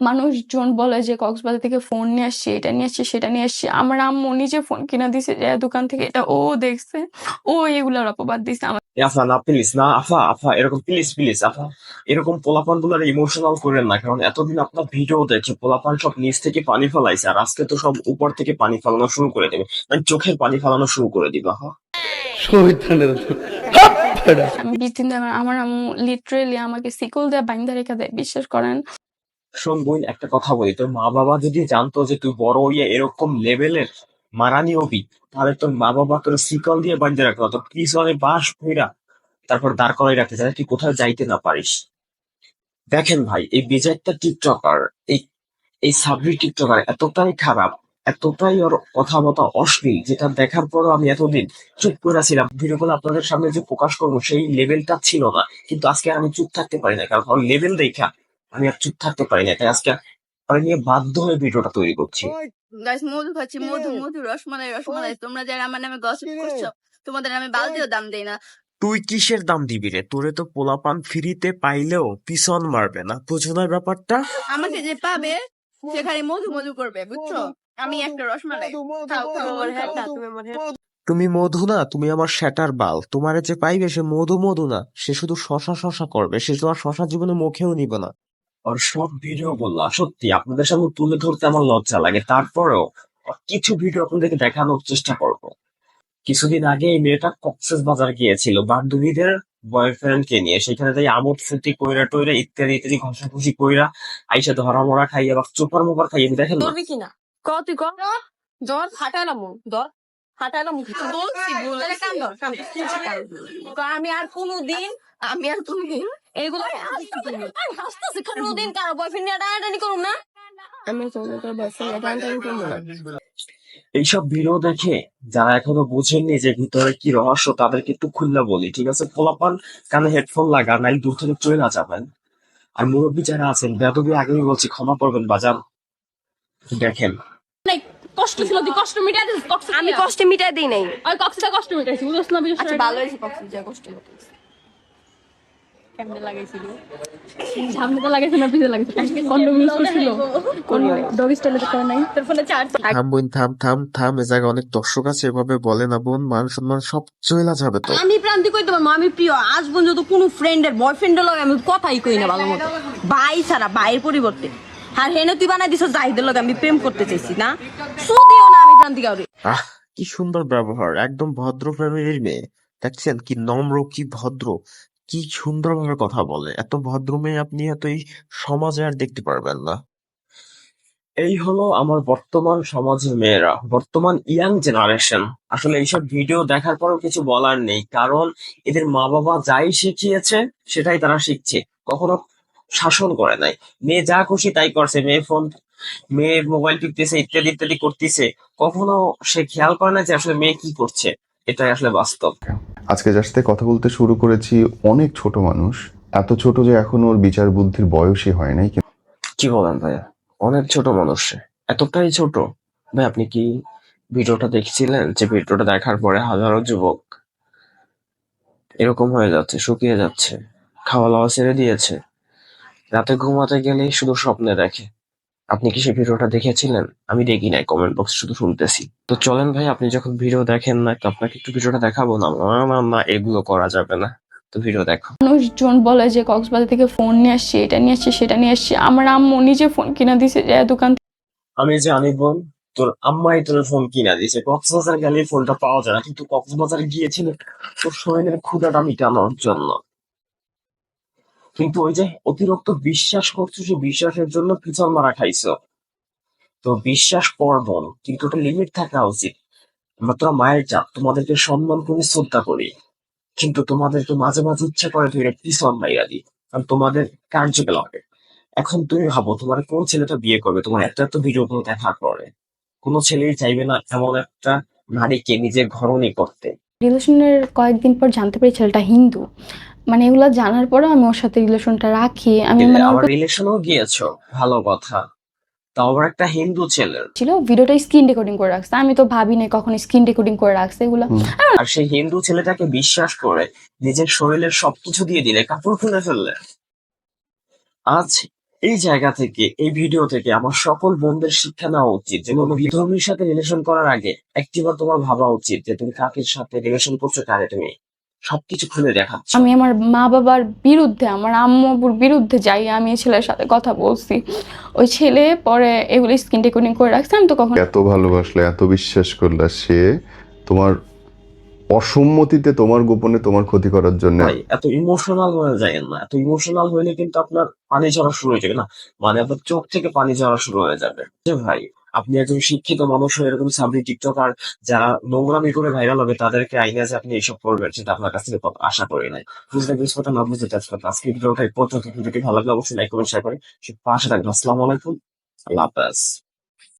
মানুষজন বলে যে কক্সবাজার থেকে ফোন নিয়ে আসছি, এটা নিয়ে আসছি, সেটা নিয়ে আসছি। আমার আম্মু নিজে ফোন কিনা দিছে যে দোকান থেকে, এটা ও দেখছে, ও এগুলার অপবাদ দিছে আমার। আফা না প্লিজ না, আফা আফা এরকম প্লিজ প্লিজ আফা, এরকম পোলাপান গুলার ইমোশনাল করেন না, কারণ এতদিন আপনার ভিডিও দেখে পোলাপান সব নিচ থেকে পানি ফেলাইছে, আর আজকে তো সব উপর থেকে পানি ফেলানো শুরু করে দেবে, মানে চোখের পানি ফেলানো শুরু করে দিবে। আফা আমি 20 দিন ধরে আমার আম্মু লিটারেলি আমাকে শিকল দিয়ে বাইন্ধা রেখে দেয়, বিশ্বাস করেন। শোন বোন, একটা কথা বলি, তোর মা বাবা যদি জানতো যে তুই বড় হইয়া এরকম লেভেলের মারানি হবি, তাহলে তোর মা বাবা তোর শিকল দিয়ে বাঁধতে রাখতো, তোর পিছনে বাঁশ ভইরা তারপর দাঁড় করাই রাখতে, যাতে তুই কোথাও যাইতে না পারিস। দেখেন ভাই, এই বিজয়টা টিকটকার, এই এই সাবরি টিকটকার এতটাই খারাপ, এতটাই ওর কথাবার্তা অশ্লীল, যেটা দেখার পরও আমি এতদিন চুপ করে ছিলাম। ভিডিওগুলো আপনাদের সামনে যে প্রকাশ করবো সেই লেভেলটা ছিল না, কিন্তু আজকে আমি চুপ থাকতে পারি না, কারণ ওর লেভেল দেখা আমি আর চুপ থাকতে পারি না, তাই আজকে আমি নিয়ে বাধ্য হয়ে ভিডিওটা তৈরি করছি। গাইস, মধু খাচ্ছি, মধু মধু, রসমালাই রসমালাই। তোমরা যারা আমার নামে গসিপ করছো, তোমাদের আমি বালতিও দাম দেই না। তুই কিসের দাম দিবি রে? তোরে তো পোলাপান ফ্রিতে পাইলেও পিছন মারবে না, বুঝো না ব্যাপারটা? আমাকে যে পাবে সে খালি মধু মধু করবে, বুঝছো? আমি একটা রসমালাই খাও খাও আমার হ্যাঁ, তুমি আমার হ্যাঁ। তুমি মধু না, তুমি আমার শ্যাটার বাল। তোমারে যে পাইবে সে মধু মধু না, সে শুধু শশা শশা করবে, সে তোমার শশা জীবনে মুখেও নিবে না। আর সব ভিডিও বললা সত্যি আপনাদের সামনে তুলে ধরতে আমার লজ্জা লাগে, তারপরেও কিছু ভিডিও আপনাদেরকে দেখানোর চেষ্টা করব। কিছুদিন আগে এই মেয়েটা কক্সেস বাজার গিয়েছিল বান্ধবীদের বয়ফ্রেন্ড কে নিয়ে, সেখানে তাই আমোদ ফুর্তি কইরা টইরা ইত্যাদি ইত্যাদি ঘষাঘষি কইরা আইসা ধরা মরা খাইয়া বা চোপার মোপার খাইয়ে দেখেন না। ধরবি কিনা ক তুই ক ধর হাঁটালাম ধর হাঁটালাম আমি আর কোনোদিন এগুলো হাসতেছি কোনোদিন কারো বয়ফ্রেন্ড নিয়ে টানাটানি করুম না। আমি তোর বয়ফ্রেন্ড টানাটানি করবো না। এইসব ভিডিও দেখে যারা এখনো বোঝেননি যে ভিতরে কি রহস্য, তাদেরকে একটু খুললা বলি, ঠিক আছে? পোলাপান কানে হেডফোন লাগা, নাই দূর থেকে চলে না যাবেন। আর মুরব্বী যারা আছেন, বেদবি আগেই বলছি, ক্ষমা করবেন বাজার। দেখেন, কষ্ট ছিল, তুই কষ্ট মিটাই দিস। আমি কষ্ট মিটাই দিই নাই, ওই কষ্টটা কষ্ট মিটাইছি, বুঝছ না? আচ্ছা ভালো হয়েছে, কষ্ট যা কষ্ট মিটাইছি। কেমনে লাগাইছিল? সামনে তো লাগাইছে না পিছে লাগাইছে? কন্ডম ইউজ করছিল, কোন ডগ স্টাইলে তো করে নাই। তোর ফোনে চার্জ থাম বোন, থাম থাম থাম, এ জায়গায় অনেক দর্শক আছে, এভাবে বলে না বোন, মান সম্মান সব চলে যাবে তো। আমি প্রান্তি কইতে পারবো, আমি প্রিয় আজ পর্যন্ত কোনো ফ্রেন্ডের বয়ফ্রেন্ডের লগে আমি কথাই কই না ভালো মতো, ভাই ছাড়া, ভাইয়ের পরিবর্তে। আর হেনে তুই বানাই দিছ জাহিদের লগে আমি প্রেম করতে চাইছি না, শুধিও না আমি প্রান্তি কাউরে। আহ, কি সুন্দর ব্যবহার, একদম ভদ্র ফ্যামিলির মেয়ে। দেখছেন কি নম্র, কি ভদ্র, কি সুন্দরভাবে কথা বলে। এত ভদ্র মেয়ে আপনি এত এই সমাজে আর দেখতে পারবেন না। এই হলো আমার বর্তমান সমাজের মেয়েরা, বর্তমান ইয়াং জেনারেশন। আসলে এইসব ভিডিও দেখার পরেও কিছু বলার নেই, কারণ এদের মা বাবা যাই শিখিয়েছে সেটাই তারা শিখছে, কখনো শাসন করে নাই। মেয়ে যা খুশি তাই করছে, মেয়ে মোবাইল টিপতেছে ইত্যাদি ইত্যাদি করতেছে, কখনো সে খেয়াল করে না যে আসলে মেয়ে কি করছে। এটাই আসলে বাস্তব। আজকে যার সাথে কথা বলতে শুরু করেছি অনেক ছোট মানুষ, এত ছোট যে এখন ওর বিচার বুদ্ধির বয়সই হয় নাই। কি বলেন ভাইয়া? অনেক ছোট মানুষ, এতটাই ছোট? ভাই আপনি কি ভিডিওটা দেখছিলেন যে ভিডিওটা দেখার পরে হাজারো যুবক এরকম হয়ে যাচ্ছে, শুকিয়ে যাচ্ছে, খাওয়া দাওয়া ছেড়ে দিয়েছে, রাতে ঘুমাতে গেলেই শুধু স্বপ্নে দেখে। আপনি কি সেই ভিডিওটা দেখেছিলেন? আমি দেখি নাই, কমেন্ট বক্স শুধু শুনতেছি। তো চলেন ভাই, আপনি যখন ভিডিও দেখেন না, তো আপনাকে একটু ভিডিওটা দেখাবো না? না, এগুলো করা যাবে না, তো ভিডিও দেখো। মানুষজন বলে যে কক্সবাজার থেকে ফোন নিয়ে আসছি, এটা নিয়ে আসছি, সেটা নিয়ে আসছি। আমার আম্মু নিজে ফোন কিনা দিছে যে দোকান। আমি জানি বোন, তোর আম্মাই তোর ফোন কিনা দিয়েছে, কক্সবাজার গেলে ফোনটা পাওয়া যায় না, কিন্তু কক্সবাজার গিয়েছিল তোর শরীরের ক্ষুধাটা মিটানোর জন্য। কিন্তু ওই যে অতিরিক্ত বিশ্বাস করছো, সেই বিশ্বাসের জন্য পিছন মারা খাইছো। তো বিশ্বাস করবন, কিন্তু ওটা লিমিট থাকা উচিত। আমরা তোরা মায়ের জাত, তোমাদেরকে সম্মান করি, শ্রদ্ধা করি, কিন্তু তোমাদেরকে মাঝে মাঝে ইচ্ছা করে তুই পিছন মাইরা দিই, কারণ তোমাদের কার্যকলাপে। এখন তুমি ভাবো, তোমার কোন ছেলেটা বিয়ে করবে তোমার এত এত ভিডিও গুলো দেখার পরে? কোনো ছেলেই চাইবে না এমন একটা নারীকে নিজের ঘরণী করতে। রিলেশনের কয়েকদিন পর জানতে পারি ছেলেটা হিন্দু, মানে এগুলা জানার পরে আমি ওর সাথে রিলেশনটা রাখি। আমি মানে আবার রিলেশনও গিয়েছো, ভালো কথা, তাও আবার একটা হিন্দু ছেলের। ছিল ভিডিওটা স্ক্রিন রেকর্ডিং করে রাখছে, আমি তো ভাবি নাই কখনো স্ক্রিন রেকর্ডিং করে রাখছে এগুলা। আর সেই হিন্দু ছেলেটাকে বিশ্বাস করে নিজের শরীরের সবকিছু দিয়ে দিলে, কাপড় খুলে ফেললে। আজ এই জায়গা থেকে, এই ভিডিও থেকে আমার সকল বোনদের শিক্ষা নেওয়া উচিত যে কোনো বিধর্মীর সাথে রিলেশন করার আগে একটিবার তোমার ভাবা উচিত যে তুমি কাকের সাথে রিলেশন করছো, কারে তুমি সবকিছু খুলে দেখাচ্ছ। আমি আমার মা বাবার বিরুদ্ধে, আমার আম্মু আব্বুর বিরুদ্ধে যাই আমি এই ছেলের সাথে কথা বলছি। ওই ছেলে পরে এগুলো স্ক্রিন রেকর্ডিং করে রাখছে, আমি তো কখন এত ভালোবাসলে, এত বিশ্বাস করলে, সে তোমার অসম্মতিতে তোমার গোপনে তোমার ক্ষতি করার জন্য। ভাই এত ইমোশনাল হয়ে যায় না, এত ইমোশনাল হইলে কিন্তু আপনার পানি ঝরা শুরু হয়ে যাবে না, মানে আপনার চোখ থেকে পানি ঝরা শুরু হয়ে যাবে। যে ভাই আপনি একজন শিক্ষিত মানুষ হয়ে এরকম সাবরি টিকটকার যারা নোংরামি করে ভাইরাল হবে তাদেরকে আইনে যে আপনি এইসব করবেন সেটা আপনার কাছ থেকে কত আশা করি নাই। বুঝলে বুঝতে কথা, না বুঝতে চাষ কথা। আজকে ভিডিওটা এই পর্যন্ত। ভিডিওটি ভালো লাগলে অবশ্যই লাইক করবেন, শেয়ার করেন, পাশে থাকবেন। আসসালামু আলাইকুম, আল্লাহ হাফেজ।